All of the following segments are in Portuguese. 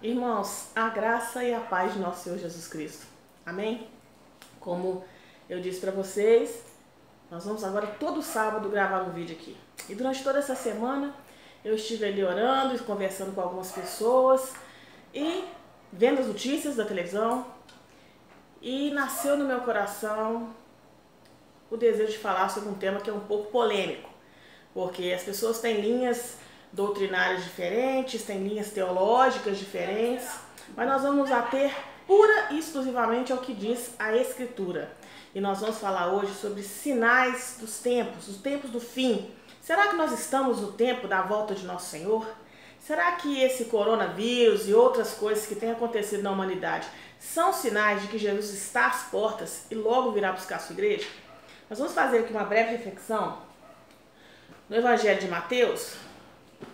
Irmãos, a graça e a paz de nosso Senhor Jesus Cristo. Amém? Como eu disse para vocês, nós vamos agora todo sábado gravar um vídeo aqui. E durante toda essa semana eu estive ali orando e conversando com algumas pessoas e vendo as notícias da televisão, e nasceu no meu coração o desejo de falar sobre um tema que é um pouco polêmico, porque as pessoas têm linhas doutrinárias diferentes, têm linhas teológicas diferentes, mas nós vamos ater pura e exclusivamente ao que diz a Escritura. E nós vamos falar hoje sobre sinais dos tempos, os tempos do fim. Será que nós estamos no tempo da volta de nosso Senhor? Será que esse coronavírus e outras coisas que têm acontecido na humanidade são sinais de que Jesus está às portas e logo virá buscar a sua igreja? Nós vamos fazer aqui uma breve reflexão no Evangelho de Mateus,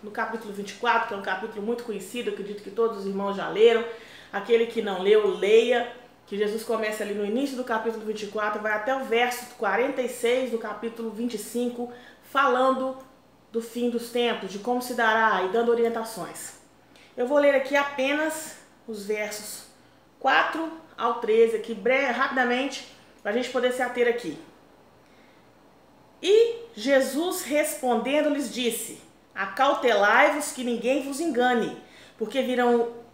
no capítulo 24, que é um capítulo muito conhecido, eu acredito que todos os irmãos já leram. Aquele que não leu, leia, que Jesus começa ali no início do capítulo 24, vai até o verso 46 do capítulo 25, falando do fim dos tempos, de como se dará e dando orientações. Eu vou ler aqui apenas os versos 4 ao 13, aqui rapidamente, para a gente poder se ater aqui. E Jesus respondendo lhes disse: acautelai-vos que ninguém vos engane, porque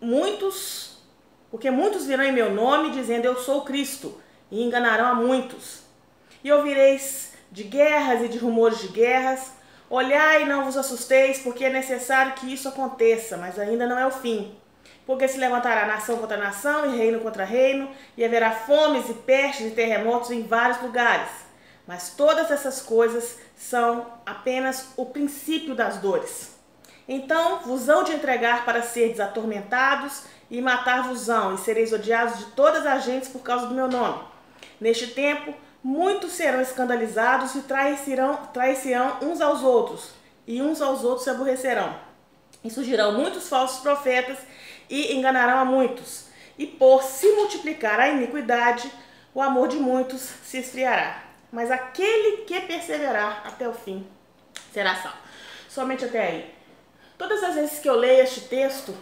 muitos virão em meu nome, dizendo eu sou o Cristo, e enganarão a muitos. E ouvireis de guerras e de rumores de guerras. Olhai e não vos assusteis, porque é necessário que isso aconteça, mas ainda não é o fim. Porque se levantará nação contra nação e reino contra reino, e haverá fomes e pestes e terremotos em vários lugares. Mas todas essas coisas são apenas o princípio das dores. Então vos hão de entregar para seres atormentados, e matar-vos-ão, e sereis odiados de todas as gentes por causa do meu nome. Neste tempo, muitos serão escandalizados e trairão uns aos outros, e uns aos outros se aborrecerão. E surgirão muitos falsos profetas, e enganarão a muitos. E por se multiplicar a iniquidade, o amor de muitos se esfriará. Mas aquele que perseverar até o fim será salvo. Somente até aí. Todas as vezes que eu leio este texto,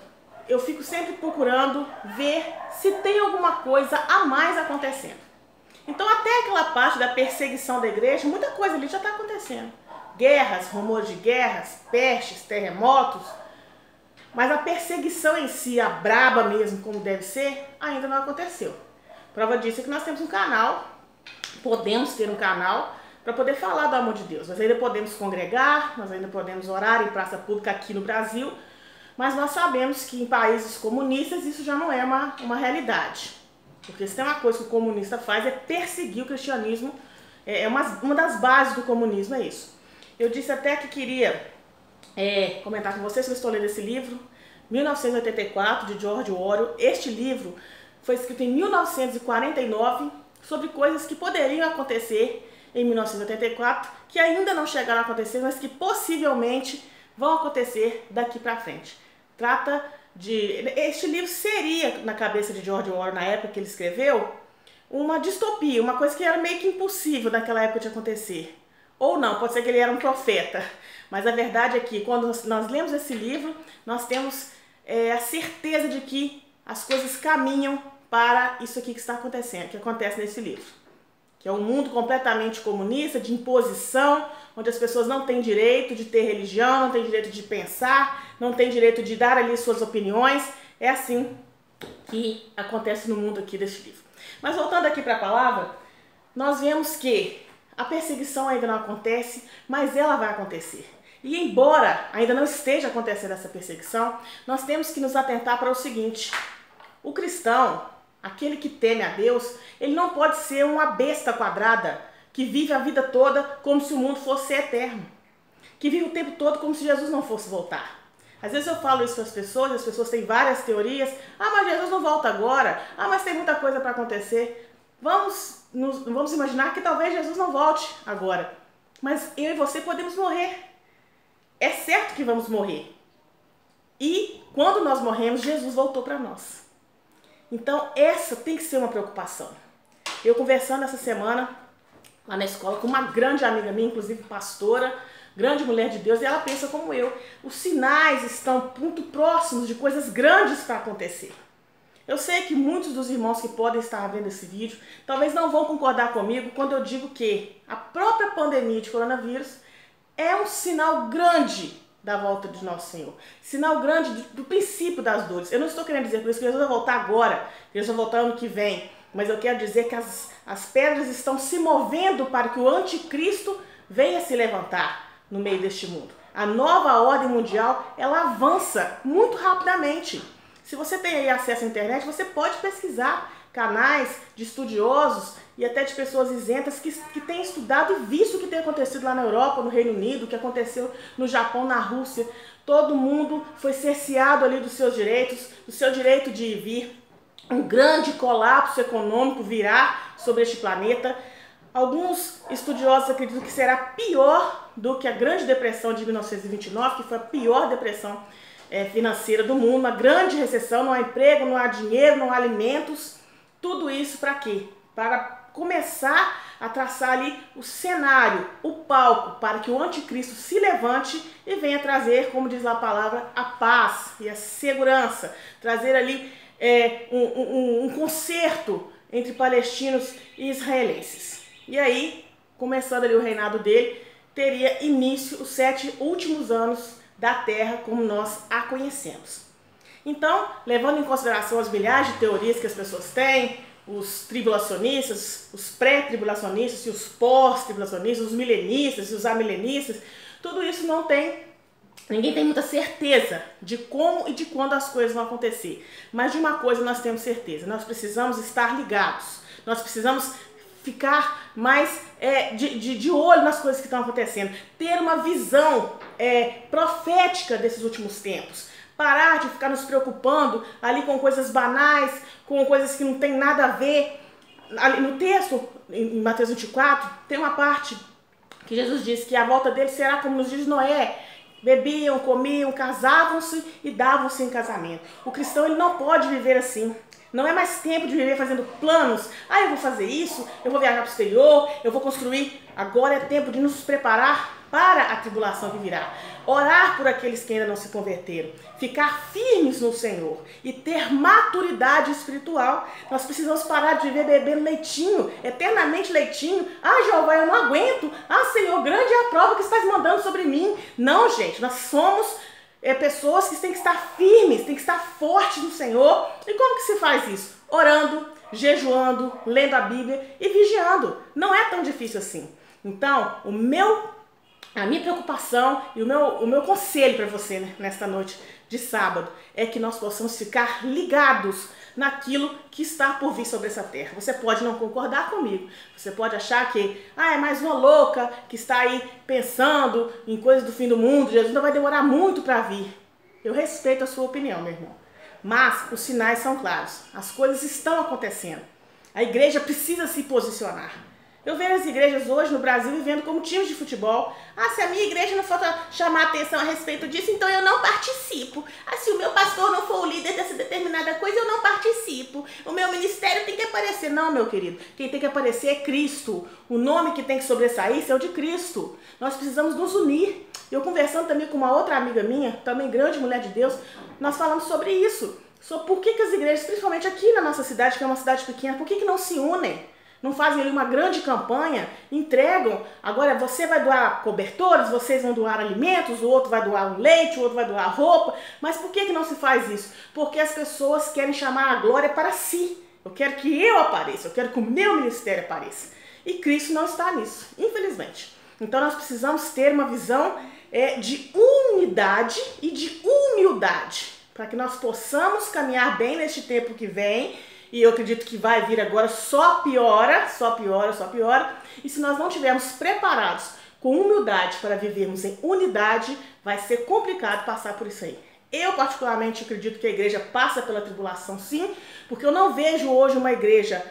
eu fico sempre procurando ver se tem alguma coisa a mais acontecendo. Então até aquela parte da perseguição da igreja, muita coisa ali já está acontecendo. Guerras, rumores de guerras, pestes, terremotos. Mas a perseguição em si, a braba mesmo, como deve ser, ainda não aconteceu. Prova disso é que nós temos um canal. Podemos ter um canal para poder falar do amor de Deus. Nós ainda podemos congregar, nós ainda podemos orar em praça pública aqui no Brasil, mas nós sabemos que em países comunistas isso já não é uma realidade. Porque se tem uma coisa que o comunista faz é perseguir o cristianismo, é uma das bases do comunismo, é isso. Eu disse até que queria comentar com vocês que eu estou lendo esse livro, 1984, de George Orwell. Este livro foi escrito em 1949, sobre coisas que poderiam acontecer em 1984, que ainda não chegaram a acontecer, mas que possivelmente vão acontecer daqui para frente. Este livro seria, na cabeça de George Orwell, na época que ele escreveu, uma distopia, uma coisa que era meio que impossível naquela época de acontecer. Ou não, pode ser que ele era um profeta. Mas a verdade é que quando nós lemos esse livro, nós temos a certeza de que as coisas caminham para isso aqui que está acontecendo, que acontece nesse livro. Que é um mundo completamente comunista, de imposição, onde as pessoas não têm direito de ter religião, não têm direito de pensar, não têm direito de dar ali suas opiniões. É assim que acontece no mundo aqui desse livro. Mas voltando aqui para a palavra, nós vemos que a perseguição ainda não acontece, mas ela vai acontecer. E embora ainda não esteja acontecendo essa perseguição, nós temos que nos atentar para o seguinte: o cristão, aquele que teme a Deus, ele não pode ser uma besta quadrada que vive a vida toda como se o mundo fosse eterno, que vive o tempo todo como se Jesus não fosse voltar. Às vezes eu falo isso para as pessoas têm várias teorias. Ah, mas Jesus não volta agora. Ah, mas tem muita coisa para acontecer. Vamos imaginar que talvez Jesus não volte agora. Mas eu e você podemos morrer. É certo que vamos morrer. E quando nós morremos, Jesus voltou para nós. Então essa tem que ser uma preocupação. Eu conversando essa semana lá na escola com uma grande amiga minha, inclusive pastora, grande mulher de Deus, e ela pensa como eu. Os sinais estão muito próximos de coisas grandes para acontecer. Eu sei que muitos dos irmãos que podem estar vendo esse vídeo talvez não vão concordar comigo quando eu digo que a própria pandemia de coronavírus é um sinal grande da volta de nosso Senhor. Sinal grande do princípio das dores. Eu não estou querendo dizer por isso que Jesus vai voltar agora, que Jesus vai voltar ano que vem, mas eu quero dizer que as pedras estão se movendo para que o anticristo venha se levantar no meio deste mundo. A nova ordem mundial, ela avança muito rapidamente. Se você tem aí acesso à internet, você pode pesquisar canais de estudiosos e até de pessoas isentas que têm estudado e visto o que tem acontecido lá na Europa, no Reino Unido, o que aconteceu no Japão, na Rússia. Todo mundo foi cerceado ali dos seus direitos, do seu direito de ir e vir. Um grande colapso econômico virá sobre este planeta. Alguns estudiosos acreditam que será pior do que a Grande Depressão de 1929, que foi a pior depressão financeira do mundo, uma grande recessão, não há emprego, não há dinheiro, não há alimentos. Tudo isso para quê? Para começar a traçar ali o cenário, o palco, para que o anticristo se levante e venha trazer, como diz lá a palavra, a paz e a segurança, trazer ali um concerto entre palestinos e israelenses. E aí, começando ali o reinado dele, teria início os 7 últimos anos da Terra como nós a conhecemos. Então, levando em consideração as milhares de teorias que as pessoas têm, os tribulacionistas, os pré-tribulacionistas e os pós-tribulacionistas, os milenistas e os amilenistas, tudo isso ninguém tem muita certeza de como e de quando as coisas vão acontecer. Mas de uma coisa nós temos certeza, nós precisamos estar ligados, nós precisamos ficar mais de olho nas coisas que estão acontecendo, ter uma visão profética desses últimos tempos, parar de ficar nos preocupando ali com coisas banais, com coisas que não tem nada a ver. Ali no texto, em Mateus 24, tem uma parte que Jesus disse que a volta dele será como nos dias de Noé. Bebiam, comiam, casavam-se e davam-se em casamento. O cristão, ele não pode viver assim. Não é mais tempo de viver fazendo planos. Eu vou fazer isso, eu vou viajar para o exterior, eu vou construir. Agora é tempo de nos preparar para a tribulação que virá. Orar por aqueles que ainda não se converteram. Ficar firmes no Senhor e ter maturidade espiritual. Nós precisamos parar de viver bebendo leitinho, eternamente leitinho. Jeová, eu não aguento. Senhor, grande é a prova que estás mandando sobre mim. Não, gente, nós somos pessoas que têm que estar firmes, têm que estar fortes no Senhor. E como que se faz isso? Orando, jejuando, lendo a Bíblia e vigiando. Não é tão difícil assim. Então, a minha preocupação e o meu conselho para você, né, nesta noite de sábado é que nós possamos ficar ligados naquilo que está por vir sobre essa terra. Você pode não concordar comigo, você pode achar que é mais uma louca que está aí pensando em coisas do fim do mundo, Jesus não vai demorar muito para vir. Eu respeito a sua opinião, meu irmão, mas os sinais são claros, as coisas estão acontecendo, a igreja precisa se posicionar. Eu vejo as igrejas hoje no Brasil vivendo como times de futebol. Se a minha igreja não for chamar atenção a respeito disso, então eu não participo. Se o meu pastor não for o líder dessa determinada coisa, eu não participo. O meu ministério tem que aparecer. Não, meu querido. Quem tem que aparecer é Cristo. O nome que tem que sobressair é o de Cristo. Nós precisamos nos unir. Eu conversando também com uma outra amiga minha, também grande mulher de Deus, nós falamos sobre isso. Sobre por que as igrejas, principalmente aqui na nossa cidade, que é uma cidade pequena, por que não se unem? Não fazem ali uma grande campanha, entregam, agora você vai doar cobertores, vocês vão doar alimentos, o outro vai doar um leite, o outro vai doar roupa, mas por que não se faz isso? Porque as pessoas querem chamar a glória para si. Eu quero que eu apareça, eu quero que o meu ministério apareça. E Cristo não está nisso, infelizmente. Então nós precisamos ter uma visão de unidade e de humildade, para que nós possamos caminhar bem neste tempo que vem. E eu acredito que vai vir agora, só piora, só piora, só piora. E se nós não estivermos preparados com humildade para vivermos em unidade, vai ser complicado passar por isso aí. Eu particularmente acredito que a igreja passa pela tribulação sim, porque eu não vejo hoje uma igreja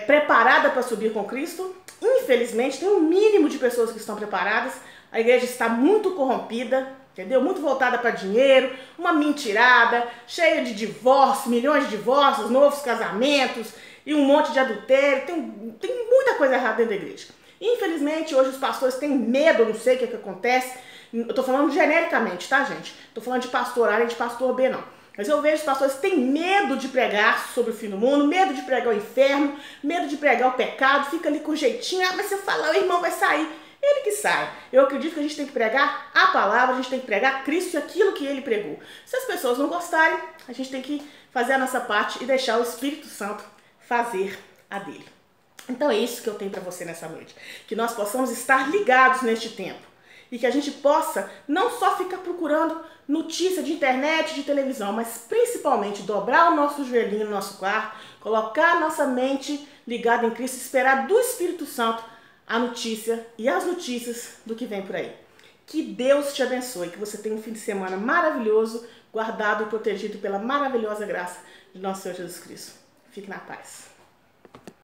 preparada para subir com Cristo. Infelizmente tem um mínimo de pessoas que estão preparadas. A igreja está muito corrompida, entendeu? Muito voltada para dinheiro, uma mentirada, cheia de divórcios, milhões de divórcios, novos casamentos e um monte de adultério. Tem muita coisa errada dentro da igreja. Infelizmente, hoje os pastores têm medo, não sei o que acontece. Eu tô falando genericamente, tá, gente? Tô falando de pastor A e de pastor B, não. Mas eu vejo os pastores que têm medo de pregar sobre o fim do mundo, medo de pregar o inferno, medo de pregar o pecado, fica ali com jeitinho, mas se eu falar, o irmão vai sair. Ele que sai. Eu acredito que a gente tem que pregar a palavra, a gente tem que pregar Cristo e aquilo que ele pregou. Se as pessoas não gostarem, a gente tem que fazer a nossa parte e deixar o Espírito Santo fazer a dele. Então é isso que eu tenho para você nessa noite. Que nós possamos estar ligados neste tempo. E que a gente possa não só ficar procurando notícia de internet, de televisão, mas principalmente dobrar o nosso joelhinho no nosso quarto, colocar a nossa mente ligada em Cristo, esperar do Espírito Santo a notícia e as notícias do que vem por aí. Que Deus te abençoe, que você tenha um fim de semana maravilhoso, guardado e protegido pela maravilhosa graça de nosso Senhor Jesus Cristo. Fique na paz.